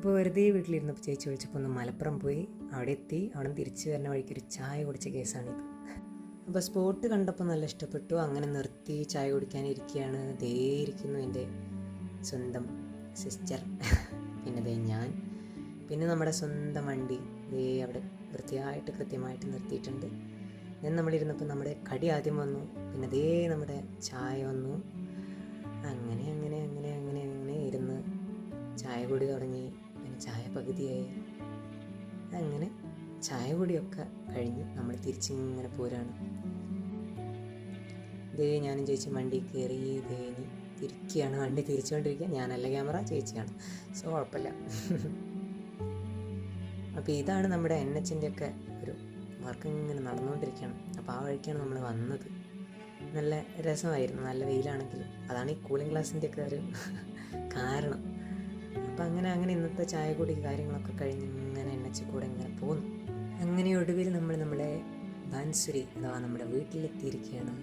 അപ്പോൾ വെറുതെ വീട്ടിലിരുന്നപ്പോൾ ചേച്ചി വിളിച്ചപ്പോൾ ഒന്ന് മലപ്പുറം പോയി. അവിടെ എത്തി. അവിടെ നിന്ന് തിരിച്ച് വരുന്ന വഴിക്ക് ഒരു ചായ കുടിച്ച കേസാണിത്. അപ്പോൾ സ്പോട്ട് കണ്ടപ്പോൾ നല്ല ഇഷ്ടപ്പെട്ടു. അങ്ങനെ നിർത്തി ചായ കുടിക്കാനിരിക്കുകയാണ്. ദേ ഇരിക്കുന്നു എൻ്റെ സ്വന്തം സിസ്റ്റർ, പിന്നെ ദേ ഞാൻ, പിന്നെ നമ്മുടെ സ്വന്തം വണ്ടി ദേ അവിടെ വൃത്തിയായിട്ട് കൃത്യമായിട്ട് നിർത്തിയിട്ടുണ്ട്. ഞാൻ നമ്മളിരുന്നപ്പോൾ നമ്മുടെ കടി ആദ്യം വന്നു, പിന്നെ ദേ നമ്മുടെ ചായ വന്നു. അങ്ങനെ അങ്ങനെ അങ്ങനെ അങ്ങനെ അങ്ങനെ ഇരുന്ന് ചായ കുടി തുടങ്ങി. പിന്നെ ചായ പകുതിയായി. അങ്ങനെ ചായ കുടിയൊക്കെ കഴിഞ്ഞ് നമ്മൾ തിരിച്ചിങ്ങനെ പോരാണ്. ദേ ഞാനും ചേച്ചി വണ്ടി കയറി ദേ ഇനി തിരിക്കുകയാണ്. വണ്ടി തിരിച്ചുകൊണ്ടിരിക്കുക. ഞാനല്ല ക്യാമറ, ചേച്ചിയാണ്. സോ കുഴപ്പമില്ല. അപ്പോൾ ഇതാണ് നമ്മുടെ NH-ൻ്റെ ഒക്കെ ഒരു വർക്ക് ഇങ്ങനെ നടന്നുകൊണ്ടിരിക്കുകയാണ്. അപ്പോൾ ആ വഴിക്കാണ് നമ്മൾ വന്നത്. നല്ല രസമായിരുന്നു, നല്ല വെയിലാണെങ്കിലും. അതാണ് ഈ കൂളിംഗ് ഗ്ലാസിൻ്റെ ഒക്കെ ഒരു കാരണം. അപ്പം അങ്ങനെ ഇന്നത്തെ ചായ കുടി കാര്യങ്ങളൊക്കെ കഴിഞ്ഞ് ഇങ്ങനെ NH കൂടെ ഇങ്ങനെ പോകുന്നു. അങ്ങനെ ഒടുവിൽ നമ്മൾ നമ്മുടെ ബാൻസുരി അഥവാ നമ്മുടെ വീട്ടിലെത്തിയിരിക്കുകയാണ്.